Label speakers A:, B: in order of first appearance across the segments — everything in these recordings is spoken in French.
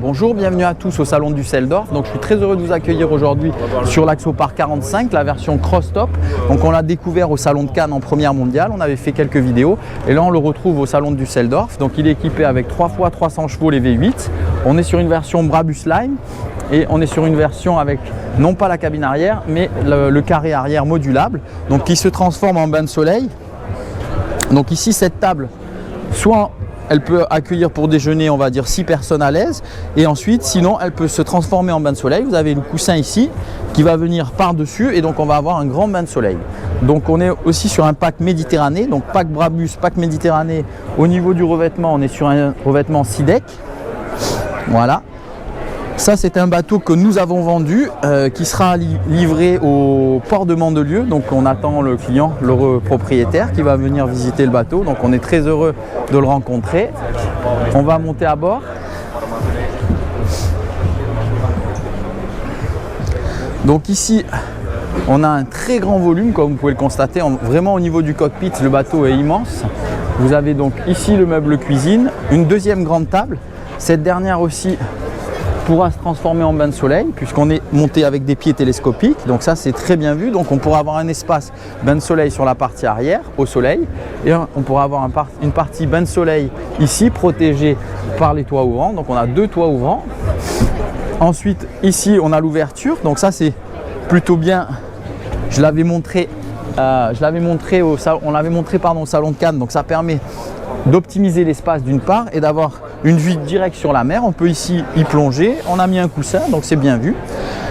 A: Bonjour, bienvenue à tous au salon du Seldorf. Donc je suis très heureux de vous accueillir aujourd'hui sur l'Axopar 45, la version cross-top. Donc on l'a découvert au salon de Cannes en première mondiale, on avait fait quelques vidéos et là on le retrouve au salon du Seldorf. Donc il est équipé avec 3x300 chevaux les V8. On est sur une version Brabus Line et on est sur une version avec non pas la cabine arrière mais le carré arrière modulable, donc qui se transforme en bain de soleil. Donc ici cette table, soit elle peut accueillir pour déjeuner, on va dire 6 personnes à l'aise. Et ensuite, sinon, elle peut se transformer en bain de soleil. Vous avez le coussin ici qui va venir par-dessus et donc on va avoir un grand bain de soleil. Donc on est aussi sur un pack Méditerranée, donc pack Brabus, pack Méditerranée. Au niveau du revêtement, on est sur un revêtement SIDEC. Voilà. Ça, c'est un bateau que nous avons vendu, qui sera livré au port de Mandelieu. Donc on attend le client, le propriétaire qui va venir visiter le bateau. Donc on est très heureux de le rencontrer. On va monter à bord. Donc ici, on a un très grand volume, comme vous pouvez le constater. Vraiment au niveau du cockpit, le bateau est immense. Vous avez donc ici le meuble cuisine, une deuxième grande table. Cette dernière aussi pourra se transformer en bain de soleil puisqu'on est monté avec des pieds télescopiques, donc ça c'est très bien vu. Donc on pourra avoir un espace bain de soleil sur la partie arrière au soleil et on pourra avoir une partie bain de soleil ici protégée par les toits ouvrants. Donc on a 2 toits ouvrants. Ensuite ici on a l'ouverture, donc ça c'est plutôt bien. Je l'avais montré au salon de Cannes, donc ça permet d'optimiser l'espace d'une part et d'avoir une vue directe sur la mer. On peut ici y plonger, on a mis un coussin, donc c'est bien vu.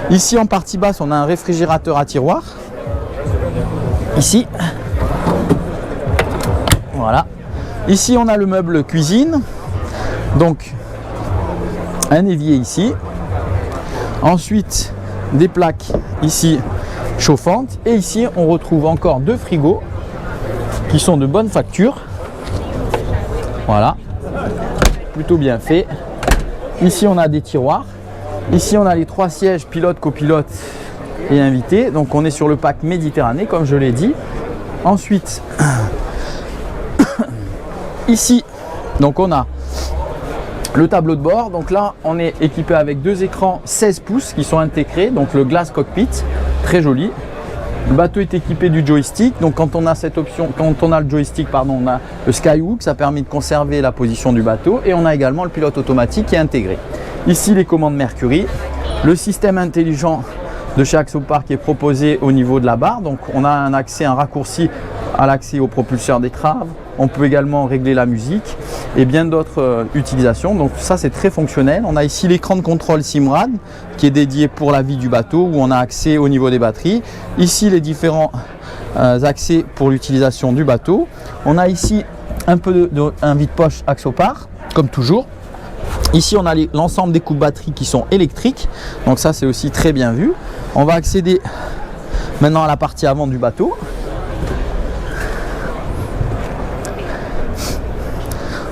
A: Ici en partie basse, on a un réfrigérateur à tiroir. Ici, voilà. Ici, on a le meuble cuisine, donc un évier ici. Ensuite, des plaques ici chauffantes. Et ici, on retrouve encore 2 frigos qui sont de bonne facture. Voilà, plutôt bien fait. Ici on a des tiroirs. Ici on a les 3 sièges pilote, copilote et invité. Donc on est sur le pack Méditerranée comme je l'ai dit. Ensuite ici donc on a le tableau de bord. Donc là on est équipé avec 2 écrans 16 pouces qui sont intégrés. Donc le glass cockpit, très joli. Le bateau est équipé du joystick, donc quand on a cette option, quand on a le joystick, pardon, on a le Skyhook, ça permet de conserver la position du bateau et on a également le pilote automatique qui est intégré. Ici les commandes Mercury, le système intelligent de chez Axopar qui est proposé au niveau de la barre, donc on a un raccourci à l'accès au propulseur d'étrave. On peut également régler la musique et bien d'autres utilisations. Donc ça c'est très fonctionnel. On a ici l'écran de contrôle Simrad qui est dédié pour la vie du bateau où on a accès au niveau des batteries. Ici les différents accès pour l'utilisation du bateau. On a ici un vide-poche Axopar comme toujours. Ici on a l'ensemble des coupes batteries qui sont électriques. Donc ça c'est aussi très bien vu. On va accéder maintenant à la partie avant du bateau.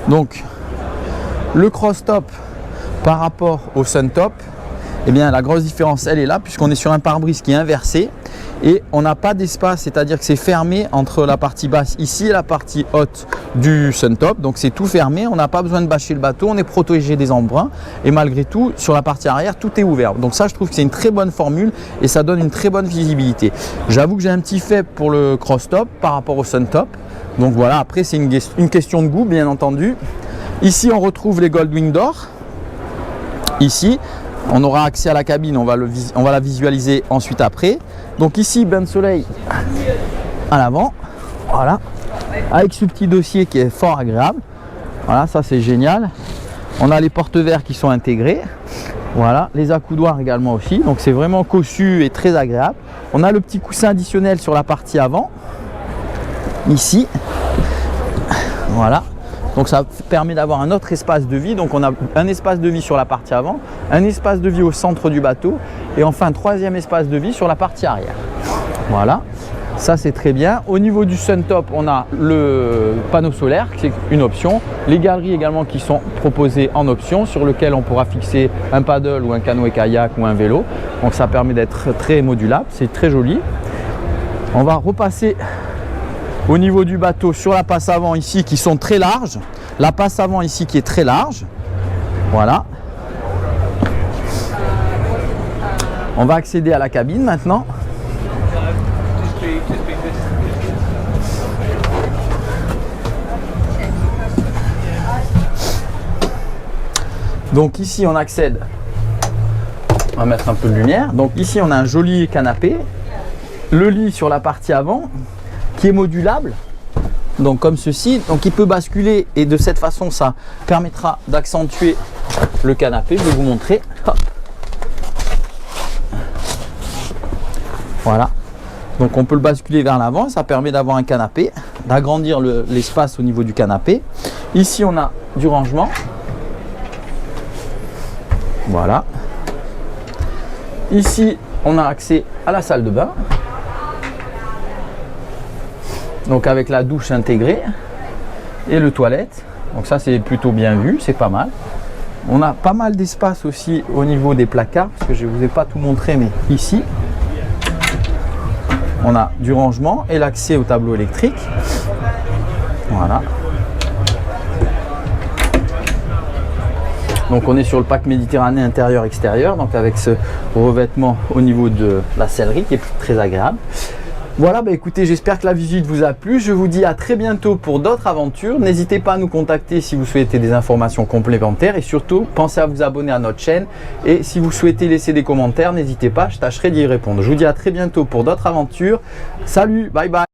A: Donc le cross-top par rapport au sun-top, eh bien la grosse différence elle est là puisqu'on est sur un pare-brise qui est inversé et on n'a pas d'espace, c'est-à-dire que c'est fermé entre la partie basse ici et la partie haute du sun-top. Donc c'est tout fermé, on n'a pas besoin de bâcher le bateau, on est protégé des embruns et malgré tout sur la partie arrière tout est ouvert. Donc ça je trouve que c'est une très bonne formule et ça donne une très bonne visibilité. J'avoue que j'ai un petit faible pour le cross-top par rapport au sun-top. Donc voilà, après c'est une question de goût bien entendu. Ici on retrouve les Goldwing d'or. Ici on aura accès à la cabine, on va la visualiser ensuite après. Donc ici bain de soleil à l'avant, voilà, avec ce petit dossier qui est fort agréable. Voilà, ça c'est génial. On a les porte-verres qui sont intégrés. Voilà, les accoudoirs également aussi. Donc c'est vraiment cossu et très agréable. On a le petit coussin additionnel sur la partie avant. Ici, voilà, donc ça permet d'avoir un autre espace de vie. Donc on a un espace de vie sur la partie avant, un espace de vie au centre du bateau et enfin un 3e espace de vie sur la partie arrière. Voilà, ça c'est très bien. Au niveau du sun-top, on a le panneau solaire qui est une option, les galeries également qui sont proposées en option sur lequel on pourra fixer un paddle ou un canoë-kayak ou un vélo. Donc ça permet d'être très modulable, c'est très joli. On va repasser au niveau du bateau sur la passe avant ici qui sont très larges. La passe avant ici qui est très large. Voilà. On va accéder à la cabine maintenant. Donc ici on accède, on va mettre un peu de lumière. Donc ici on a un joli canapé, le lit sur la partie avant qui est modulable, donc comme ceci, donc il peut basculer et de cette façon ça permettra d'accentuer le canapé. Je vais vous montrer. Hop. Voilà, donc on peut le basculer vers l'avant, ça permet d'avoir un canapé, d'agrandir l'espace au niveau du canapé. Ici on a du rangement. Voilà. Ici, on a accès à la salle de bain. Donc avec la douche intégrée et le toilette. Donc ça, c'est plutôt bien vu, c'est pas mal. On a pas mal d'espace aussi au niveau des placards, parce que je ne vous ai pas tout montré, mais ici, on a du rangement et l'accès au tableau électrique. Voilà. Donc on est sur le pack Méditerranée intérieur-extérieur, donc avec ce revêtement au niveau de la sellerie qui est très agréable. Voilà, bah écoutez, j'espère que la visite vous a plu. Je vous dis à très bientôt pour d'autres aventures. N'hésitez pas à nous contacter si vous souhaitez des informations complémentaires et surtout, pensez à vous abonner à notre chaîne. Et si vous souhaitez laisser des commentaires, n'hésitez pas, je tâcherai d'y répondre. Je vous dis à très bientôt pour d'autres aventures. Salut, bye bye.